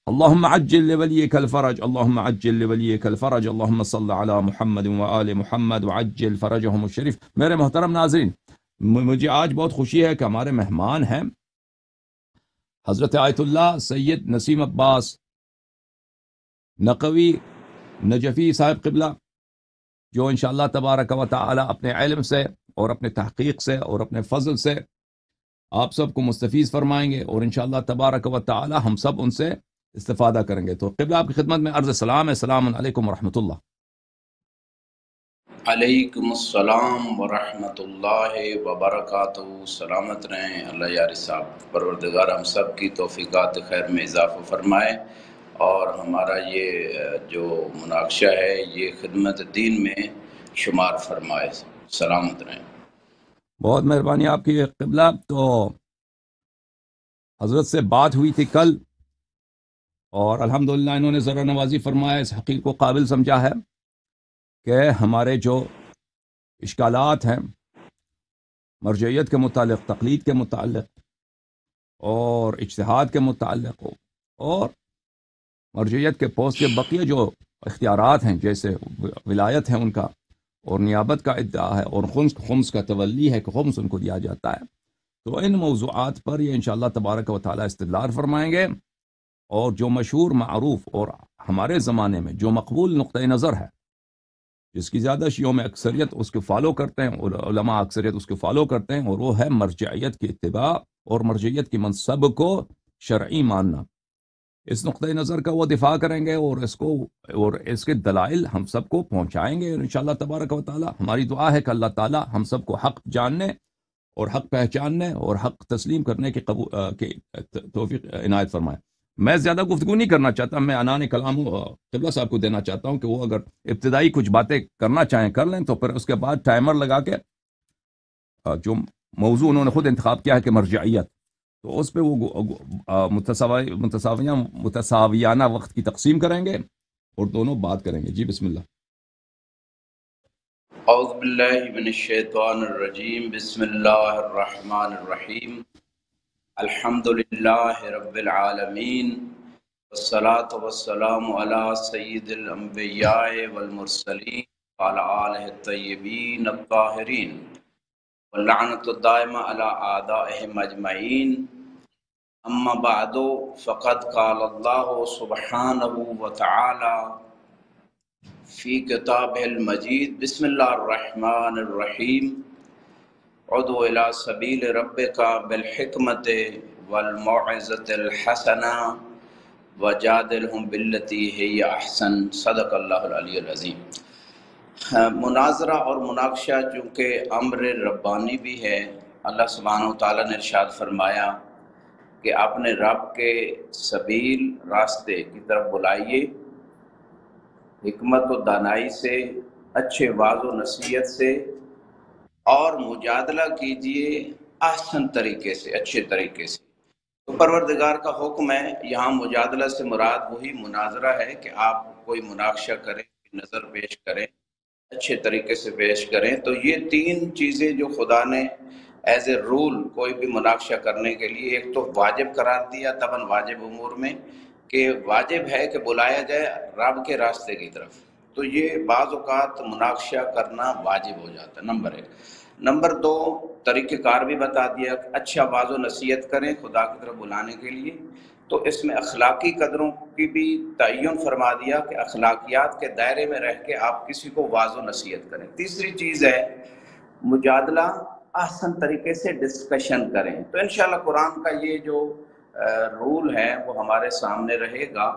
اللهم عجل لوليك الفرج اللهم عجل لوليك الفرج اللهم صل على محمد وآل محمد وعجل فرجهم الشریف۔ میرے محترم ناظرین، مجھے آج بہت خوشی ہے کہ ہمارے مہمان ہیں حضرت آیت اللہ سید نسیم عباس نقوی نجفی صاحب قبلہ، جو انشاءاللہ تبارک و تعالی اپنے علم سے اور اپنے تحقیق سے اور اپنے فضل سے آپ سب کو مستفیض فرمائیں گے، اور انشاءاللہ تبارک و تعالی ہم سب ان سے استفادہ کریں گے۔ تو قبلہ آپ کی خدمت میں عرض سلام ہے۔ السلام علیکم ورحمۃ اللہ۔ علیکم السلام ورحمۃ اللہ وبرکاتہ۔ سلامت رہیں اللہ یار صاحب، پروردگار ہم سب کی توفیقات خیر میں اضافہ فرمائے، اور ہمارا یہ جو مناقشہ ہے یہ خدمت دین میں شمار فرمائے۔ سلامت رہیں۔ بہت مہربانی آپ کی قبلہ۔ تو حضرت سے بات ہوئی تھی کل، اور الحمدللہ انہوں نے ذرا نوازی فرمایا، اس حقیق کو قابل سمجھا ہے کہ ہمارے جو اشکالات ہیں مرجعیت کے متعلق، تقلید کے متعلق اور اجتہاد کے متعلق، اور مرجعیت کے پوست کے بقیہ جو اختیارات ہیں جیسے ولایت ہے ان کا، اور نیابت کا ادعا ہے، اور خمس کا تولی ہے کہ خمس ان کو دیا جاتا ہے، تو ان موضوعات پر یہ انشاءاللہ تبارک و تعالی استدلال فرمائیں گے۔ اور جو مشہور معروف اور ہمارے زمانے میں جو مقبول نقطۂ نظر ہے، جس کی زیادہ شیعوں میں اکثریت اس کو فالو کرتے ہیں، اور علماء اکثریت اس کو فالو کرتے ہیں، اور وہ ہے مرجعیت کی اتباع اور مرجعیت کی منصب کو شرعی ماننا۔ اس نقطۂ نظر کا وہ دفاع کریں گے، اور اس کے دلائل ہم سب کو پہنچائیں گے انشاءاللہ تبارک و تعالی۔ ہماری دعا ہے کہ اللہ تعالی ہم سب کو حق جاننے اور حق پہچاننے اور حق تسلیم کرنے کی توفیق عنایت فرمائے۔ میں زیادہ گفتگو نہیں کرنا چاہتا، میں عنان کلام قبلہ صاحب کو دینا چاہتا ہوں کہ وہ اگر ابتدائی کچھ باتیں کرنا چاہیں کر لیں، تو پھر اس کے بعد ٹائمر لگا کے جو موضوع انہوں نے خود انتخاب کیا ہے کہ مرجعیت، تو اس پہ وہ متساویانہ وقت کی تقسیم کریں گے اور دونوں بات کریں گے۔ جی بسم اللہ۔ اعوذ باللہ من الشیطان الرجیم، بسم اللہ الرحمن الرحیم، الحمد للہ رب العالمین، والصلاة والسلام علی سید الانبیاء والمرسلین وعلی آلہ الطیبین الطاہرین، واللعنۃ الدائمہ علی اعدائہم اجمعین۔ اما بعد فقد قال اللہ سبحانہ وتعالی فی کتابہ المجید، بسم اللہ الرحمن الرحیم، ادع الی سبیل ربک بالحکمت والموعظۃ الحسنہ وجادلہم باللتی ہی احسن۔ صدق اللہ العلی العظیم۔ مناظرہ اور مناقشہ چونکہ امر ربانی بھی ہے، اللہ سبحانہ و تعالیٰ نے ارشاد فرمایا کہ اپنے رب کے سبیل راستے کی طرف بلائیے، حکمت و دانائی سے، اچھے واعظ و نصیحت سے، اور مجادلہ کیجئے احسن طریقے سے، اچھے طریقے سے۔ تو پروردگار کا حکم ہے، یہاں مجادلہ سے مراد وہی مناظرہ ہے کہ آپ کوئی مناقشہ کریں، نظر پیش کریں، اچھے طریقے سے پیش کریں۔ تو یہ تین چیزیں جو خدا نے ایز اے رول کوئی بھی مناقشہ کرنے کے لیے، ایک تو واجب قرار دیا طبعاً واجب امور میں، کہ واجب ہے کہ بلایا جائے رب کے راستے کی طرف، تو یہ بعض اوقات مناقشہ کرنا واجب ہو جاتا ہے، نمبر ایک۔ نمبر دو، طریقہ کار بھی بتا دیا کہ اچھا واعظ و نصیحت کریں خدا کی طرف بلانے کے لیے، تو اس میں اخلاقی قدروں کی بھی تعین فرما دیا کہ اخلاقیات کے دائرے میں رہ کے آپ کسی کو واعظ و نصیحت کریں۔ تیسری چیز ہے مجادلہ، احسن طریقے سے ڈسکشن کریں۔ تو انشاءاللہ قرآن کا یہ جو رول ہے وہ ہمارے سامنے رہے گا،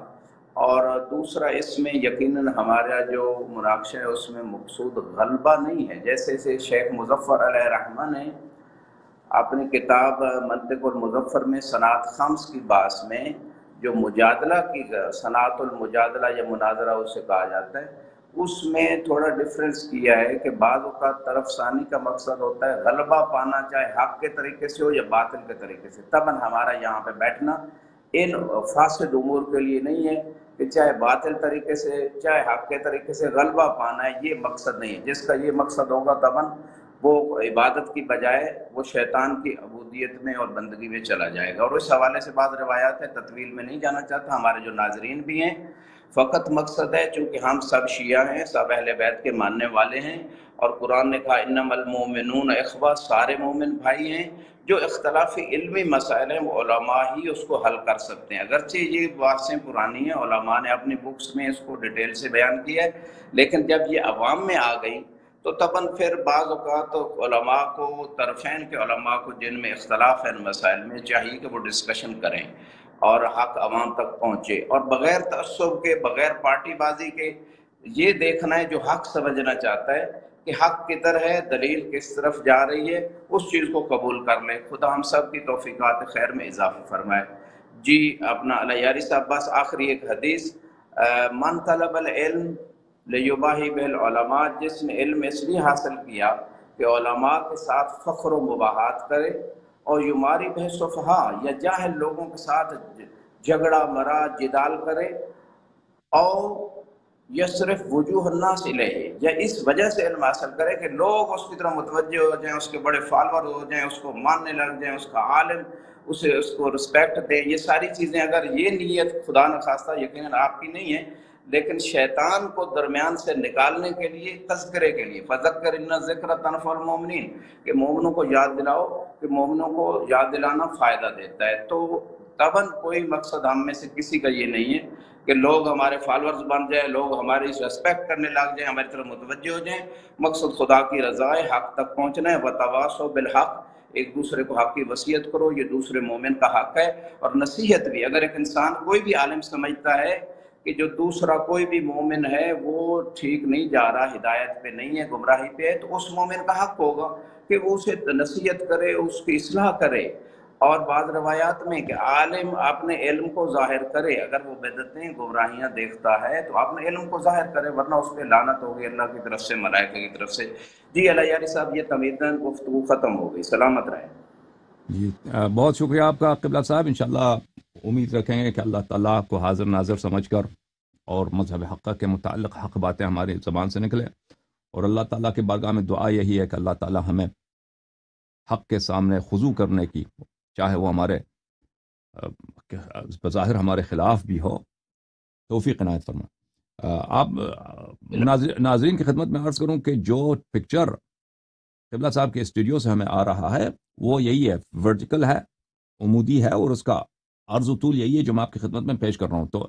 اور دوسرا اس میں یقیناً ہمارا جو مناقشہ ہے اس میں مقصود غلبہ نہیں ہے، جیسے شیخ مظفر علیہ رحمہ نے اپنی کتاب منطق المظفر میں صنعت خمس کی باس میں جو مجادلہ کی، صنعت المجادلہ یا مناظرہ اسے کہا جاتا ہے، اس میں تھوڑا ڈفرینس کیا ہے کہ بعض اوقات طرف ثانی کا مقصد ہوتا ہے غلبہ پانا، چاہے حق کے طریقے سے ہو یا باطل کے طریقے سے۔ طبعاً ہمارا یہاں پہ بیٹھنا ان فاسد امور کے لیے نہیں ہے کہ چاہے باطل طریقے سے چاہے حق کے طریقے سے غلبہ پانا ہے، یہ مقصد نہیں ہے۔ جس کا یہ مقصد ہوگا طبعاً وہ عبادت کی بجائے وہ شیطان کی عبودیت میں اور بندگی میں چلا جائے گا۔ اور اس حوالے سے بعض روایات ہے، تطویل میں نہیں جانا چاہتا، ہمارے جو ناظرین بھی ہیں، فقط مقصد ہے چونکہ ہم سب شیعہ ہیں، سب اہل بیت کے ماننے والے ہیں، اور قرآن نے کہا انما المؤمنون اخوہ، سارے مومن بھائی ہیں۔ جو اختلافی علمی مسائل ہیں وہ علماء ہی اس کو حل کر سکتے ہیں، اگرچہ یہ باتیں پرانی ہیں، علماء نے اپنی بکس میں اس کو ڈیٹیل سے بیان کیا ہے، لیکن جب یہ عوام میں آ گئی تو تباً پھر بعض اوقات علماء کو، طرفین کے علماء کو جن میں اختلاف ہے ان مسائل میں، چاہیے کہ وہ ڈسکشن کریں اور حق عوام تک پہنچے، اور بغیر تعصب کے، بغیر پارٹی بازی کے یہ دیکھنا ہے جو حق سمجھنا چاہتا ہے کہ حق کدھر ہے، دلیل کس طرف جا رہی ہے، اس چیز کو قبول کر لیں۔ خدا ہم سب کی توفیقات خیر میں اضافہ فرمائے۔ جی اپنا الیاری صاحب، بس آخری ایک حدیث، من طلب العلم لیباہی بالعلماء، جس نے علم اس لیے حاصل کیا کہ علماء کے ساتھ فخر و مباحات کرے، اور یماری بہ صفحاء، یا جاہل لوگوں کے ساتھ جھگڑا مرا جدال کرے، اور یصرف وجوہ الناس الیہ، یا اس وجہ سے علم حاصل کرے کہ لوگ اس کی طرح متوجہ ہو جائیں، اس کے بڑے فالور ہو جائیں، اس کو ماننے لگ جائیں، اس کا عالم اس کو رسپیکٹ دیں۔ یہ ساری چیزیں اگر یہ نیت خدا نخواستہ یقیناً آپ کی نہیں ہے، لیکن شیطان کو درمیان سے نکالنے کے لیے، تذکرے کے لیے، فذکر ان الذکر تنفع المؤمنین، کہ مومنوں کو یاد دلاؤ، کہ مومنوں کو یاد دلانا فائدہ دیتا ہے۔ تو طبعاً کوئی مقصد ہم میں سے کسی کا یہ نہیں ہے کہ لوگ ہمارے فالورز بن جائیں، لوگ ہماری ریسپیکٹ کرنے لگ جائیں، ہماری طرف متوجہ ہو جائیں۔ مقصد خدا کی رضا ہے، حق تک پہنچنا ہے۔ وتواصوا بالحق، ایک دوسرے کو حق کی وصیت کرو، یہ دوسرے مومن کا حق ہے۔ اور نصیحت بھی، اگر ایک انسان کوئی بھی عالم سمجھتا ہے کہ جو دوسرا کوئی بھی مومن ہے وہ ٹھیک نہیں جا رہا، ہدایت پہ نہیں ہے، گمراہی پہ ہے، تو اس مومن کا حق ہوگا کہ وہ اسے نصیحت کرے، اس کی اصلاح کرے۔ اور بعض روایات میں کہ عالم اپنے علم کو ظاہر کرے، اگر وہ بدعتیں گمراہیاں دیکھتا ہے تو اپنے علم کو ظاہر کرے، ورنہ اس پہ لعنت ہوگی اللہ کی طرف سے، ملائکہ کی طرف سے۔ جی الیاری صاحب، یہ تمیداً گفتگو ختم ہو گئی، سلامت رہیں۔ جی بہت شکریہ آپ کا قبلہ صاحب، انشاءاللہ امید رکھیں گے کہ اللہ تعالیٰ آپ کو حاضر ناظر سمجھ کر اور مذہب حق کے متعلق حق باتیں ہماری زبان سے نکلے، اور اللہ تعالیٰ کی بارگاہ میں دعا یہی ہے کہ اللہ تعالیٰ ہمیں حق کے سامنے خضوع کرنے کی، چاہے وہ ہمارے بظاہر ہمارے خلاف بھی ہو، توفیق عنایت فرمائے۔ آپ ناظرین کی خدمت میں عرض کروں کہ جو پکچر قبلہ صاحب کے اسٹوڈیو سے ہمیں آ رہا ہے وہ یہی ہے، ورٹیکل ہے، عمودی ہے، اور اس کا عرض و طول یہی ہے جو میں آپ کی خدمت میں پیش کر رہا ہوں۔ تو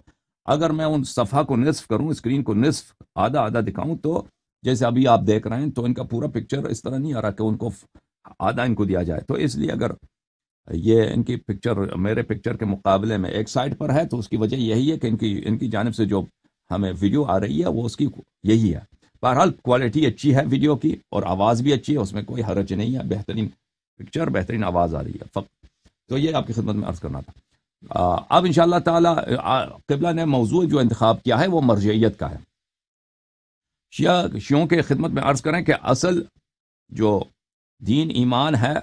اگر میں ان صفحہ کو نصف کروں، اسکرین کو نصف آدھا آدھا دکھاؤں، تو جیسے ابھی آپ دیکھ رہے ہیں تو ان کا پورا پکچر اس طرح نہیں آ رہا کہ ان کو آدھا ان کو دیا جائے۔ تو اس لیے اگر یہ ان کی پکچر میرے پکچر کے مقابلے میں ایک سائڈ پر ہے تو اس کی وجہ یہی ہے کہ ان کی جانب سے جو ہمیں ویڈیو آ رہی ہے وہ اس کی یہی ہے۔ بہرحال کوالٹی اچھی ہے ویڈیو کی، اور آواز بھی اچھی ہے، اس میں کوئی حرج نہیں ہے، بہترین پکچر، بہترین آواز آ رہی ہے فقط۔ تو یہ آپ کی خدمت میں عرض کرنا تھا۔ اب انشاءاللہ تعالی قبلہ نے موضوع جو انتخاب کیا ہے وہ مرجعیت کا ہے۔ شیعوں کے خدمت میں عرض کریں کہ اصل جو دین ایمان ہے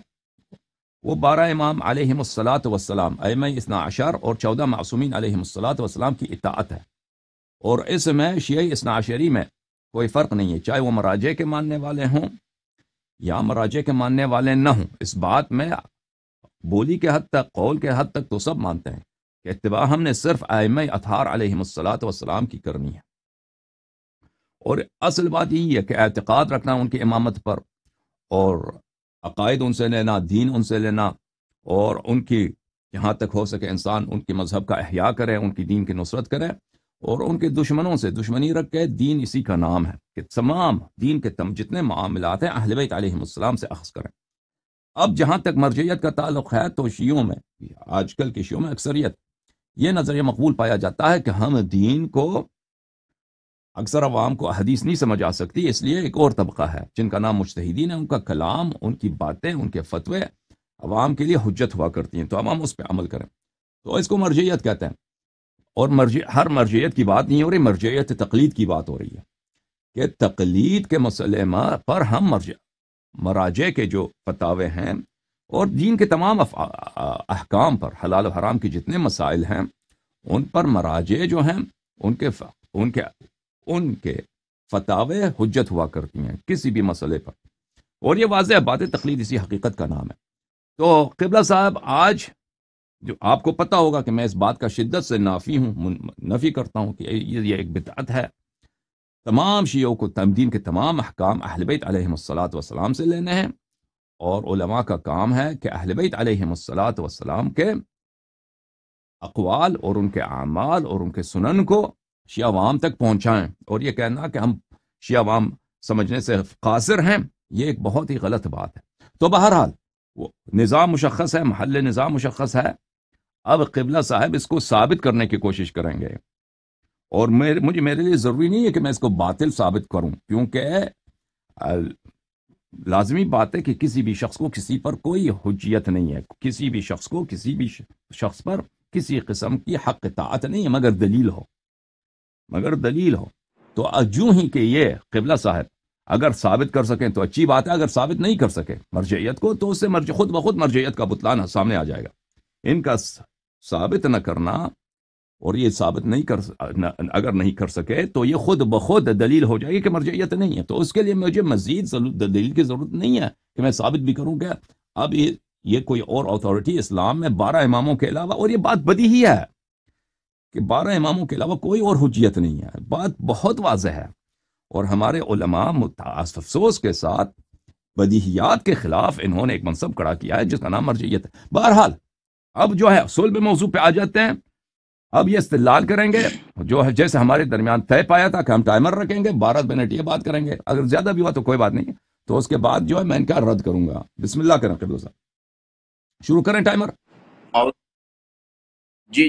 وہ 12 امام علیہم الصلاۃ والسلام، ائمہ اثنا عشر اور 14 معصومین علیہم الصلاۃ والسلام کی اطاعت ہے، اور اس میں شیعہ اثنا عشری میں کوئی فرق نہیں ہے، چاہے وہ مراجع کے ماننے والے ہوں یا مراجع کے ماننے والے نہ ہوں۔ اس بات میں بولی کے حد تک، قول کے حد تک تو سب مانتے ہیں کہ اتباع ہم نے صرف ائمہ اطہار علیہم الصلاۃ والسلام کی کرنی ہے، اور اصل بات یہی ہے کہ اعتقاد رکھنا ان کی امامت پر، اور عقائد ان سے لینا، دین ان سے لینا، اور ان کی جہاں تک ہو سکے انسان ان کی مذہب کا احیاء کرے، ان کی دین کی نصرت کرے، اور ان کے دشمنوں سے دشمنی رکھ کے، دین اسی کا نام ہے کہ تمام دین کے جتنے معاملات ہیں اہل بیت علیہم السلام سے اخذ کریں۔ اب جہاں تک مرجعیت کا تعلق ہے تو شیعوں میں، آج کل کے شیعوں میں اکثریت یہ نظریہ مقبول پایا جاتا ہے کہ ہم دین کو، اکثر عوام کو حدیث نہیں سمجھ آ سکتی، اس لیے ایک اور طبقہ ہے جن کا نام مجتہدین ہے، ان کا کلام، ان کی باتیں، ان کے فتوے عوام کے لیے حجت ہوا کرتی ہیں، تو عوام اس پہ عمل کریں، تو اس کو مرجعیت کہتے ہیں۔ اور ہر مرجعیت کی بات نہیں ہو رہی، مرجعیت تقلید کی بات ہو رہی ہے کہ تقلید کے مسئلے پر ہم مراجع کے جو فتاوے ہیں اور دین کے تمام احکام پر، حلال و حرام کے جتنے مسائل ہیں ان پر مراجع جو ہیں ان کے فتاوے حجت ہوا کرتی ہیں کسی بھی مسئلے پر۔ اور یہ واضح بات ہے، تقلید اسی حقیقت کا نام ہے۔ تو قبلہ صاحب، آج جو آپ کو پتہ ہوگا کہ میں اس بات کا شدت سے نفی کرتا ہوں کہ یہ ایک بدعت ہے۔ تمام شیعوں کو دین کے تمام احکام اہل بیت علیہم الصلاۃ والسلام سے لینے ہیں، اور علماء کا کام ہے کہ اہل بیت علیہم الصلاۃ والسلام کے اقوال اور ان کے اعمال اور ان کے سنن کو شیعہ عوام تک پہنچائیں، اور یہ کہنا کہ ہم شیعہ عوام سمجھنے سے قاصر ہیں، یہ ایک بہت ہی غلط بات ہے۔ تو بہرحال وہ نظام مشخص ہے، محل نظام مشخص ہے، اب قبلہ صاحب اس کو ثابت کرنے کی کوشش کریں گے، اور میرے لیے ضروری نہیں ہے کہ میں اس کو باطل ثابت کروں، کیونکہ لازمی بات ہے کہ کسی بھی شخص کو کسی پر کوئی حجیت نہیں ہے، کسی بھی شخص کو کسی بھی شخص پر کسی قسم کی حق اطاعت نہیں ہے مگر دلیل ہو۔ تو جو ہی کہ یہ قبلہ صاحب اگر ثابت کر سکیں تو اچھی بات ہے، اگر ثابت نہیں کر سکے مرجعیت کو تو اس سے خود بخود مرجعیت کا بطلان سامنے آ جائے گا۔ ان کا ثابت نہ کرنا، اور یہ ثابت اگر نہیں کر سکے تو یہ خود بخود دلیل ہو جائے گی کہ مرجعیت نہیں ہے۔ تو اس کے لیے مجھے مزید دلیل کی ضرورت نہیں ہے کہ میں ثابت بھی کروں کہ اب یہ کوئی اور اتھارٹی اسلام میں 12 اماموں کے علاوہ، اور یہ بات بدیہی ہے کہ 12 اماموں کے علاوہ کوئی اور حجیت نہیں ہے، بات بہت واضح ہے، اور ہمارے علماء افسوس کے ساتھ بدیہیات کے خلاف انہوں نے ایک منصب کھڑا کیا ہے جس کا نام مرجعیت ہے۔ بہرحال اب جو ہے صلب موضوع پہ آ جاتے ہیں۔ اب یہ استدلال کریں گے جو ہے، جیسے ہمارے درمیان طے پایا تھا کہ ہم ٹائمر رکھیں گے، 12 منٹ یہ بات کریں گے، اگر زیادہ بھی ہوا تو کوئی بات نہیں، تو اس کے بعد جو ہے میں ان کا رد کروں گا۔ بسم اللہ کریں قبلہ صاحب، شروع کریں ٹائمر۔ جی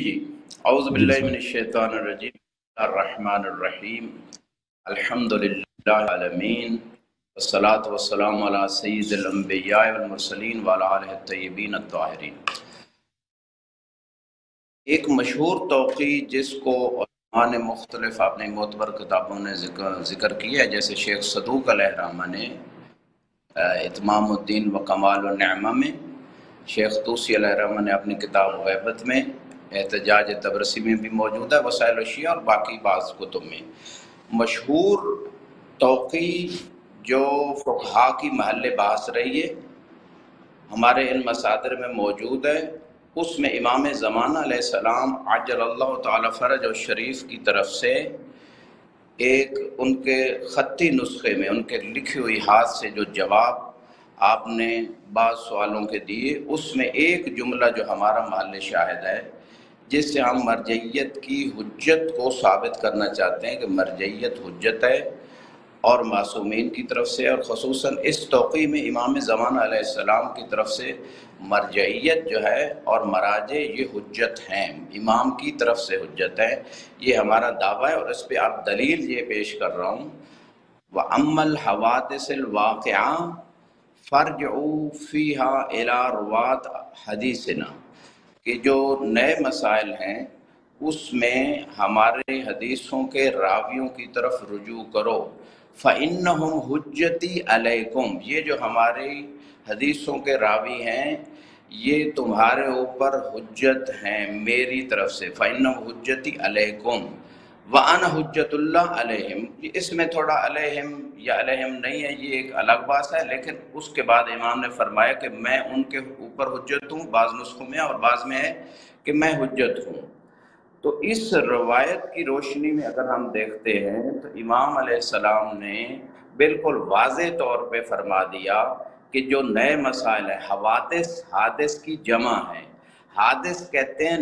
اعوذ جی باللہ بسم من اللہ۔ الشیطان الرجیم، الرحمن الرحیم، الحمد للہ العالمین، والصلاة والسلام علی سید الانبیاء والمرسلین وعلی آلہ الطیبین الطاہرین۔ ایک مشہور توقیع جس کو علماء نے مختلف اپنی معتبر کتابوں نے ذکر کیا ہے، جیسے شیخ صدوق علیہ الرحمہ نے اتمام الدین و کمال النعمہ میں، شیخ طوسی علیہ الرحمہ نے اپنی کتاب غیبت میں، احتجاج تبرسی میں بھی موجود ہے، وسائل الشیعہ اور باقی بعض کتب میں۔ مشہور توقیع جو فقہا کی محل بحث رہی ہے، ہمارے علم مصادر میں موجود ہے، اس میں امام زمانہ علیہ السلام عجل اللہ تعالی فرج اور شریف کی طرف سے ایک ان کے خطی نسخے میں، ان کے لکھی ہوئی ہاتھ سے جو جواب آپ نے بعض سوالوں کے دیے، اس میں ایک جملہ جو ہمارا محل شاہد ہے، جس سے ہم مرجعیت کی حجت کو ثابت کرنا چاہتے ہیں کہ مرجعیت حجت ہے اور معصومین کی طرف سے، اور خصوصاً اس توقیع میں امام زمانہ علیہ السلام کی طرف سے مرجعیت جو ہے اور مراجع یہ حجت ہیں، امام کی طرف سے حجت ہے، یہ ہمارا دعویٰ ہے، اور اس پہ آپ دلیل یہ پیش کر رہا ہوں۔ وَأَمَّا الْحَوَادِثِ الْوَاقِعَةِ فَارْجِعُوا فِيهَا إِلَىٰ رُوَاةِ حَدِيثِنَا، کہ جو نئے مسائل ہیں اس میں ہمارے حدیثوں کے راویوں کی طرف رجوع کرو۔ فَإِنَّهُمْ حُجَّتِي عَلَيْكُمْ، یہ جو ہماری حدیثوں کے راوی ہیں یہ تمہارے اوپر حجت ہیں میری طرف سے۔ فَإِنَّهُمْ حُجَّتِي عَلَيْكُمْ وَأَنَا حُجَّتُ اللَّهِ عَلَيْهِمْ، اس میں تھوڑا علیہم یا علیہم نہیں ہے، یہ ایک الگ بات ہے، لیکن اس کے بعد امام نے فرمایا کہ میں ان کے اوپر حجت ہوں، بعض نسخوں میں اور بعض میں ہے کہ میں حجت ہوں۔ تو اس روایت کی روشنی میں اگر ہم دیکھتے ہیں تو امام علیہ السلام نے بالکل واضح طور پہ فرما دیا کہ جو نئے مسائل ہیں، حادث کی جمع ہے، حادث کہتے ہیں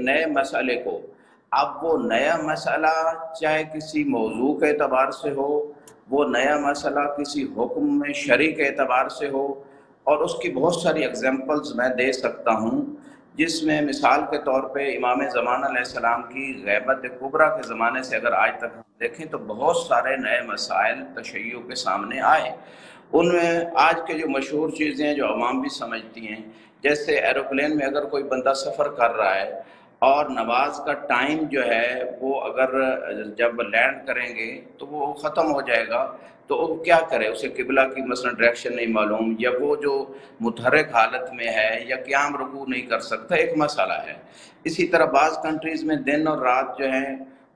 نئے مسئلے کو۔ اب وہ نیا مسئلہ چاہے کسی موضوع کے اعتبار سے ہو، وہ نیا مسئلہ کسی حکم میں شرعی کے اعتبار سے ہو، اور اس کی بہت ساری اگزامپلز میں دے سکتا ہوں، جس میں مثال کے طور پہ امام زمانہ علیہ السلام کی غیبت کبریٰ کے زمانے سے اگر آج تک ہم دیکھیں تو بہت سارے نئے مسائل تشیع کے سامنے آئے۔ ان میں آج کے جو مشہور چیزیں ہیں جو عوام بھی سمجھتی ہیں، جیسے ایروپلین میں اگر کوئی بندہ سفر کر رہا ہے اور نماز کا ٹائم جو ہے وہ اگر جب لینڈ کریں گے تو وہ ختم ہو جائے گا، تو وہ کیا کرے؟ اسے قبلہ کی مثلا ڈائریکشن نہیں معلوم، یا وہ جو متحرک حالت میں ہے یا قیام رکوع نہیں کر سکتا، ایک مسئلہ ہے۔ اسی طرح بعض کنٹریز میں دن اور رات جو ہیں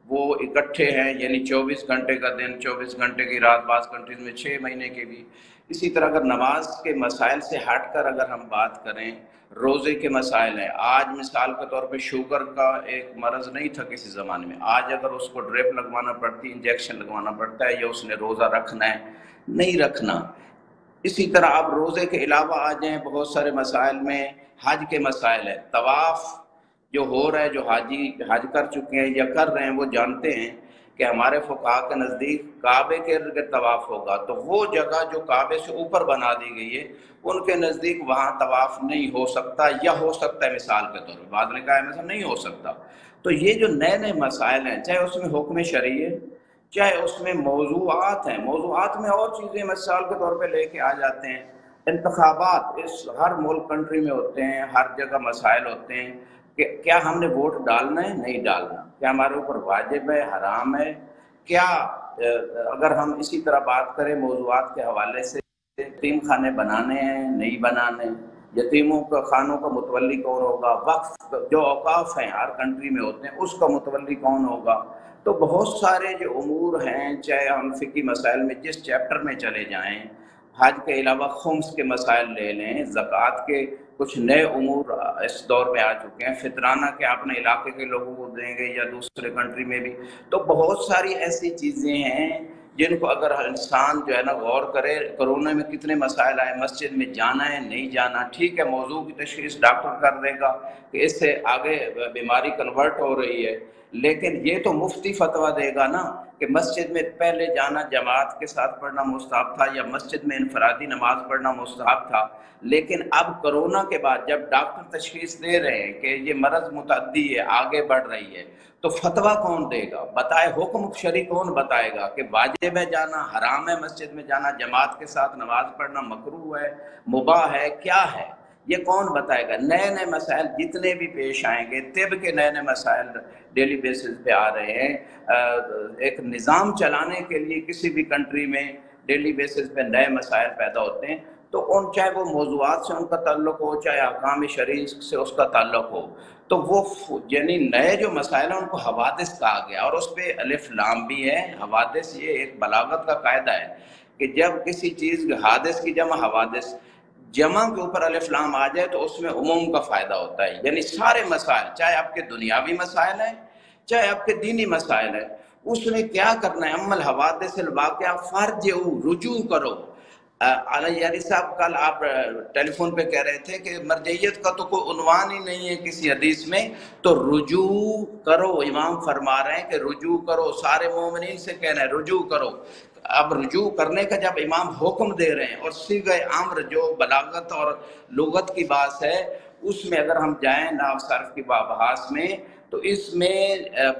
وہ اکٹھے ہیں، یعنی 24 گھنٹے کا دن 24 گھنٹے کی رات، بعض کنٹریز میں 6 مہینے کے بھی۔ اسی طرح اگر نماز کے مسائل سے ہٹ کر اگر ہم بات کریں، روزے کے مسائل ہیں۔ آج مثال کے طور پہ شوگر کا ایک مرض نہیں تھا کسی زمانے میں، آج اگر اس کو ڈریپ لگوانا پڑتی، انجیکشن لگوانا پڑتا ہے، یا اس نے روزہ رکھنا ہے نہیں رکھنا۔ اسی طرح آپ روزے کے علاوہ آ جائیں، بہت سارے مسائل میں حج کے مسائل ہیں۔ طواف جو ہو رہا ہے، جو حاجی حج کر چکے ہیں یا کر رہے ہیں، وہ جانتے ہیں کہ ہمارے فقہاء کے نزدیک کعبے کے ارد گرد طواف ہوگا، تو وہ جگہ جو کعبے سے اوپر بنا دی گئی ہے ان کے نزدیک وہاں طواف نہیں ہو سکتا، یا ہو سکتا ہے مثال کے طور پہ، بعض نے کہا ہے نہیں ہو سکتا۔ تو یہ جو نئے نئے مسائل ہیں، چاہے اس میں حکم شرعی ہے، چاہے اس میں موضوعات ہیں، موضوعات میں اور چیزیں مثال کے طور پہ لے کے آ جاتے ہیں۔ انتخابات اس ہر ملک کنٹری میں ہوتے ہیں، ہر جگہ مسائل ہوتے ہیں کہ کیا ہم نے ووٹ ڈالنا ہے نہیں ڈالنا، کیا ہمارے اوپر واجب ہے حرام ہے، کیا اگر ہم اسی طرح بات کریں موضوعات کے حوالے سے، یتیم خانے بنانے ہیں نہیں بنانے، یتیموں کا خانوں کا متولی کون ہوگا، وقف جو اوقاف ہیں ہر کنٹری میں ہوتے ہیں اس کا متولی کون ہوگا۔ تو بہت سارے جو امور ہیں، چاہے ہم فقہی مسائل میں جس چیپٹر میں چلے جائیں، حج کے علاوہ خمس کے مسائل لے لیں، زکوٰۃ کے کچھ نئے امور اس دور میں آ چکے ہیں، فطرانہ کے اپنے علاقے کے لوگوں کو دیں گے یا دوسرے کنٹری میں بھی۔ تو بہت ساری ایسی چیزیں ہیں جن کو اگر انسان جو ہے نا غور کرے، کرونا میں کتنے مسائل آئے، مسجد میں جانا ہے نہیں جانا، ٹھیک ہے موضوع کی تشخیص ڈاکٹر کر دے گا کہ اس سے آگے بیماری کنورٹ ہو رہی ہے، لیکن یہ تو مفتی فتویٰ دے گا نا کہ مسجد میں پہلے جانا جماعت کے ساتھ پڑھنا مستحب تھا، یا مسجد میں انفرادی نماز پڑھنا مستحب تھا۔ لیکن اب کرونا کے بعد جب ڈاکٹر تشخیص دے رہے ہیں کہ یہ مرض متعدی ہے، آگے بڑھ رہی ہے، تو فتویٰ کون دے گا؟ بتائے حکم شرعی کون بتائے گا کہ واجب ہے جانا، حرام ہے مسجد میں جانا، جماعت کے ساتھ نماز پڑھنا مکروہ ہے، مباح ہے، کیا ہے؟ یہ کون بتائے گا؟ نئے نئے مسائل جتنے بھی پیش آئیں گے، طب کے نئے نئے مسائل ڈیلی بیسس پہ آ رہے ہیں۔ ایک نظام چلانے کے لیے کسی بھی کنٹری میں ڈیلی بیسس پہ نئے مسائل پیدا ہوتے ہیں، تو ان چاہے وہ موضوعات سے ان کا تعلق ہو، چاہے احکام شرعی سے اس کا تعلق ہو، تو وہ یعنی نئے جو مسائل ہیں ان کو حوادث کہا گیا، اور اس پہ الف لام بھی ہے۔ حوادث یہ ایک بلاغت کا قاعدہ ہے کہ جب کسی چیز حادث کی جمع حوادث، جمع کے اوپر الف لام آ جائے تو اس میں عموم کا فائدہ ہوتا ہے، یعنی سارے مسائل، چاہے آپ کے دنیاوی مسائل ہیں چاہے آپ کے دینی مسائل ہیں، اس نے کیا کرنا ہے؟ عمل حوادث الواقعہ فرجعوا، رجوع کرو۔ علی یاری صاحب کل آپ ٹیلی فون پہ کہہ رہے تھے کہ مرجعیت کا تو کوئی عنوان ہی نہیں ہے کسی حدیث میں، تو رجوع کرو، امام فرما رہے ہیں کہ رجوع کرو، سارے مومنین سے کہنا ہے رجوع کرو۔ اب رجوع کرنے کا جب امام حکم دے رہے ہیں، اور صیغہ امر جو بلاغت اور لغت کی بات ہے اس میں اگر ہم جائیں نحو صرف کی بحث میں، تو اس میں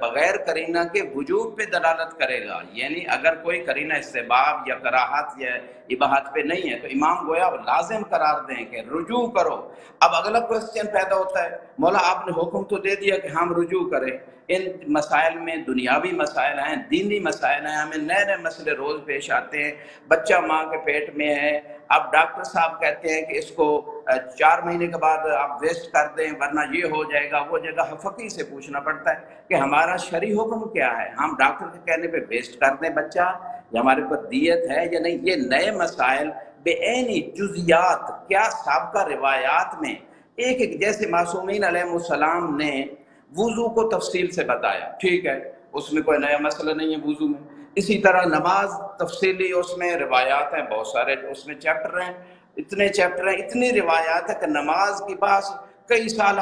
بغیر قرینہ کے وجوب پہ دلالت کرے گا، یعنی اگر کوئی قرینہ استحباب یا کراہت یا اباحت پہ نہیں ہے تو امام گویا لازم قرار دیں کہ رجوع کرو۔ اب اگلا کوسچن پیدا ہوتا ہے، مولا آپ نے حکم تو دے دیا کہ ہم رجوع کریں، ان مسائل میں دنیاوی مسائل ہیں، دینی مسائل ہیں، ہمیں نئے نئے مسئلے روز پیش آتے ہیں، بچہ ماں کے پیٹ میں ہے، اب ڈاکٹر صاحب کہتے ہیں کہ اس کو 4 مہینے کے بعد آپ ویسٹ کر دیں ورنہ یہ ہو جائے گا، وہ جگہ فقیہ سے پوچھنا پڑتا ہے کہ ہمارا شرعی حکم کیا ہے، ہم ڈاکٹر کے کہنے پہ ویسٹ کر دیں بچہ، یا ہمارے اوپر دیت ہے یا نہیں؟ یہ نئے مسائل بے عینی جزیات، کیا سابقہ روایات میں ایک ایک، جیسے معصومین علیہ السلام نے وضو کو تفصیل سے بتایا، ٹھیک ہے اس میں کوئی نیا مسئلہ نہیں ہے وضو میں، اسی طرح نماز تفصیلی اس میں روایات ہیں، بہت سارے اس میں چیپٹر ہیں، اتنے چیپٹر ہیں، اتنی روایات ہے کہ نماز کی بات کئی سال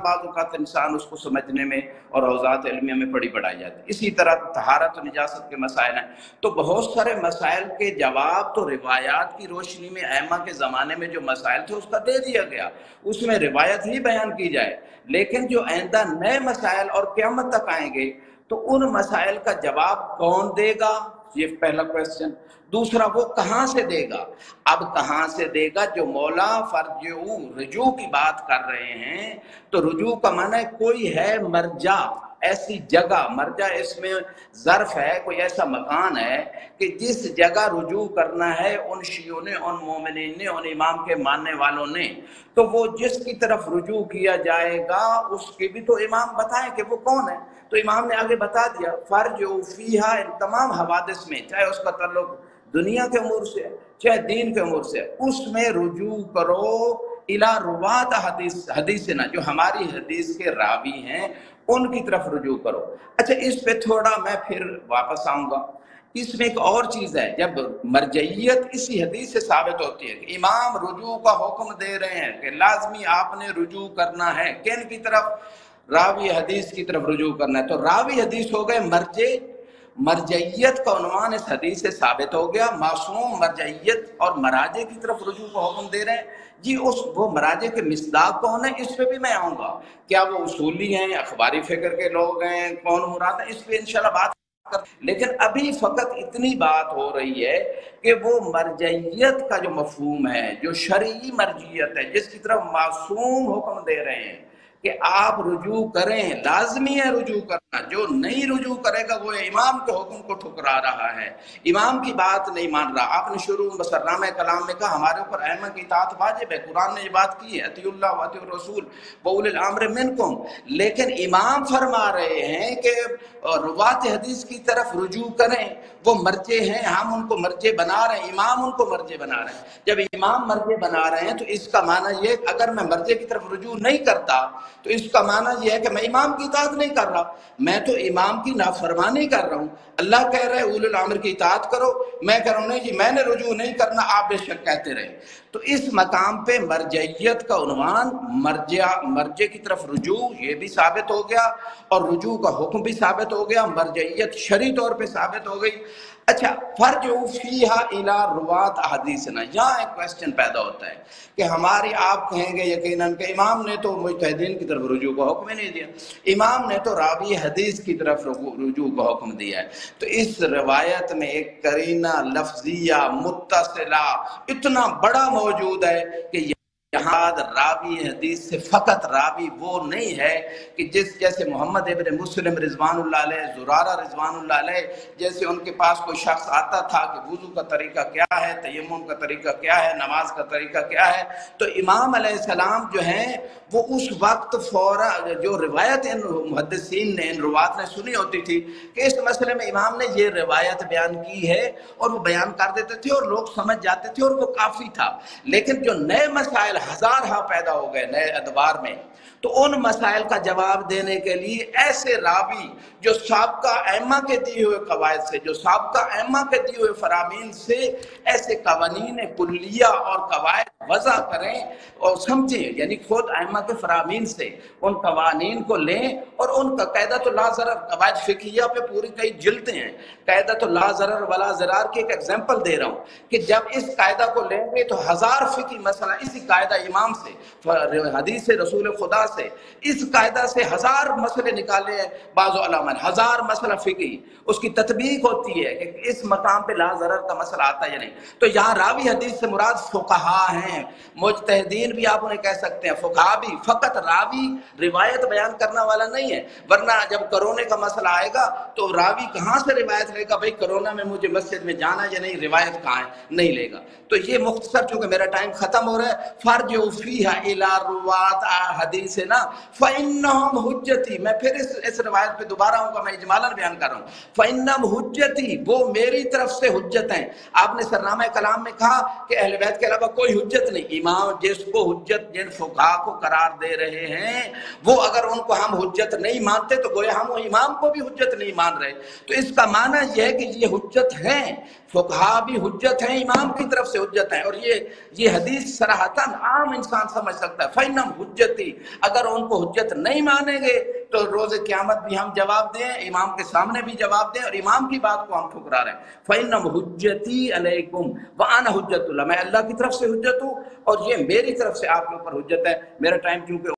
بعض اوقات انسان اس کو سمجھنے میں اور اوزات علمیہ میں پڑھی پڑھائی جاتی ہے۔ اسی طرح طہارت و نجاست کے مسائل ہیں، تو بہت سارے مسائل کے جواب تو روایات کی روشنی میں ائمہ کے زمانے میں جو مسائل تھے اس کا دے دیا گیا، اس میں روایت ہی بیان کی جائے، لیکن جو آئندہ نئے مسائل اور قیامت تک آئیں گے تو ان مسائل کا جواب کون دے گا؟ یہ پہلا کویسچن۔ دوسرا، وہ کہاں سے دے گا؟ اب کہاں سے دے گا؟ جو مولا فرجعوا، رجوع کی بات کر رہے ہیں، تو رجوع کا معنی ہے کوئی ہے مرجع، ایسی جگہ، مرجع اس میں ظرف ہے، کوئی ایسا مکان ہے کہ جس جگہ رجوع کرنا ہے ان شیعوں نے، ان مومنین نے، ان امام کے ماننے والوں نے، تو وہ جس کی طرف رجوع کیا جائے گا اس کے بھی تو امام بتائیں کہ وہ کون ہے۔ تو امام نے آگے بتا دیا، فرجعوا فیہا، ان تمام حوادث میں، چاہے اس کا تعلق دنیا کے امور سے چاہے دین کے امور سے، اس میں رجوع کرو الی روات حدیثنا، جو ہماری حدیث کے راوی ہیں ان کی طرف رجوع کرو۔ اچھا اس پہ تھوڑا میں پھر واپس آؤں گا۔ اس میں ایک اور چیز ہے، جب مرجعیت اسی حدیث سے ثابت ہوتی ہے کہ امام رجوع کا حکم دے رہے ہیں کہ لازمی آپ نے رجوع کرنا ہے، کن کی طرف؟ راوی حدیث کی طرف رجوع کرنا ہے، تو راوی حدیث ہو گئے مرجع۔ مرجعیت کا عنوان اس حدیث سے ثابت ہو گیا، معصوم مرجعیت اور مراجع کی طرف رجوع کا حکم دے رہے ہیں جی۔ وہ مراجع کے مصداق کون ہیں، اس پہ بھی میں آؤں گا، کیا وہ اصولی ہیں، اخباری فکر کے لوگ ہیں، کون مراد ہے، اس پہ انشاءاللہ بات کر، لیکن ابھی فقط اتنی بات ہو رہی ہے کہ وہ مرجعیت کا جو مفہوم ہے، جو شرعی مرجعیت ہے، جس کی طرف معصوم حکم دے رہے ہیں کہ آپ رجوع کریں، لازمی ہے رجوع کرنا، جو نہیں رجوع کرے گا وہ امام کے حکم کو ٹھکرا رہا ہے، امام کی بات نہیں مان رہا۔ آپ نے شروع مسرنامہ کلام میں کہا ہمارے اوپر ائمہ کی اطاعت واجب ہے، قرآن نے یہ بات کی ہے، اطیعوا اللہ واطیعوا الرسول واولی الامر منکم، لیکن امام فرما رہے ہیں کہ روات حدیث کی طرف رجوع کریں، وہ مرجع ہیں، ہم ان کو مرجع بنا رہے ہیں، امام ان کو مرجع بنا رہے ہیں۔ جب امام مرجع بنا رہے ہیں تو اس کا معنی یہ کہ اگر میں مرجع کی طرف رجوع نہیں کرتا تو اس کا معنی یہ ہے کہ میں امام کی اطاعت نہیں کر رہا، میں تو امام کی نافرمانی کر رہا ہوں۔ اللہ کہہ رہے اولی الامر کی اطاعت کرو، میں کہہ رہا ہوں نہیں جی میں نے رجوع نہیں کرنا، آپ بے شک کہتے رہے۔ تو اس مقام پہ مرجعیت کا عنوان، مرجع کی طرف رجوع یہ بھی ثابت ہو گیا اور رجوع کا حکم بھی ثابت ہو گیا، مرجعیت شرعی طور پہ ثابت ہو گئی۔ اچھا، فرجعوا فیہا الی روات احادیثنا، یہاں ایک کویسچن پیدا ہوتا ہے کہ ہماری، آپ کہیں گے یقیناً کہ امام نے تو مجتہدین کی طرف رجوع کا حکم ہی نہیں دیا، امام نے تو راوی حدیث کی طرف رجوع کا حکم دیا ہے، تو اس روایت میں ایک قرینہ لفظیہ متصلہ اتنا بڑا موجود ہے کہ یہاں راوی حدیث سے فقط راوی وہ نہیں ہے کہ جیسے محمد ابن مسلم رضوان اللہ علیہ، زرارہ رضوان اللہ علیہ، جیسے ان کے پاس کوئی شخص آتا تھا کہ وضو کا طریقہ کیا ہے، تیمم کا طریقہ کیا ہے، نماز کا طریقہ کیا ہے، تو امام علیہ السلام جو ہیں وہ اس وقت فوراً جو روایت ان محدثین نے، ان روات نے سنی ہوتی تھی کہ اس مسئلے میں امام نے یہ روایت بیان کی ہے، اور وہ بیان کر دیتے تھے اور لوگ سمجھ جاتے تھے اور وہ کافی تھا۔ لیکن جو نئے مسائل ہزارہا پیدا ہو گئے نئے ادوار میں، تو ان مسائل کا جواب دینے کے لیے ایسے راوی جو سابقہ ائمہ کے دیے ہوئے قواعد سے، جو سابقہ ائمہ کے دیے ہوئے فرامین سے ایسے قوانین کلیہ اور قواعد وضع کریں اور سمجھیں، یعنی خود ائمہ کے فرامین سے ان قوانین کو لیں اور ان کا قاعدۃ لا ضرر، قواعد فقہیہ پہ پوری کئی جلدیں ہیں، قاعدۃ لا ضرر ولا ضرار کی ایک ایگزامپل دے رہا ہوں کہ جب اس قاعدہ کو لیں گے تو ہزار فقہی مسئلہ اسی قاعدہ امام سے، حدیث رسول خدا سے، اس قاعدہ سے ہزار مسئلے نکالے ہیں بعض علماء نے، ہزار مسئلہ فقہی، اس کی تطبیق ہوتی ہے کہ اس مقام پہ لا ضرر کا مسئلہ آتا ہے یا نہیں۔ تو یہاں راوی حدیث سے مراد فقہا ہیں، مجتہدین بھی آپ انہیں کہہ سکتے ہیں، فقہا بھی، فقط راوی روایت بیان کرنا والا نہیں ہے، ورنہ جب کرونے کا مسئلہ آئے گا تو راوی کہاں سے روایت لے گا، بھئی کرونا میں مجھے مسجد میں جانا یا نہیں، روایت کہاں ہے، نہیں لے گا۔ تو یہ مختصر، چونکہ میرا ٹائم ختم ہو رہا ہے، فرجعوا فیہا الی روات حدیثنا فإنہم حجتی، میں پھر اس روایت پہ دوبارہ ہوں گا، میں اجمالاً بیان کر رہا ہوں، فإنہم حجتی، وہ میری طرف سے حجت ہیں۔ آپ نے سرنامہ کلام میں کہا کہ اہل بیت کے علاوہ کوئی حجت نہیں، امام جس کو حجت، جن فقہا کو قرار دے رہے ہیں وہ اگر ان کو ہم حجت نہیں مانتے تو گویا ہم امام کو بھی حجت نہیں مان رہے۔ تو اس کا معنی یہ ہے کہ یہ حجت ہیں، فقہا بھی حجت ہیں، امام کی طرف سے حجت ہیں، اور یہ حدیث صراحتاً عام انسان سمجھ سکتا ہے، فإنہم حجتی، اگر ان کو حجت نہیں مانیں گے تو روز قیامت بھی ہم جواب دیں، امام کے سامنے بھی جواب دیں، اور امام کی بات کو ہم ٹھکرا رہے ہیں۔ فإنہم حجتی علیکم وأنا حجت اللہ، میں اللہ کی طرف سے حجت ہوں اور یہ میری طرف سے آپ کے اوپر حجت ہے۔ میرا ٹائم چونکہ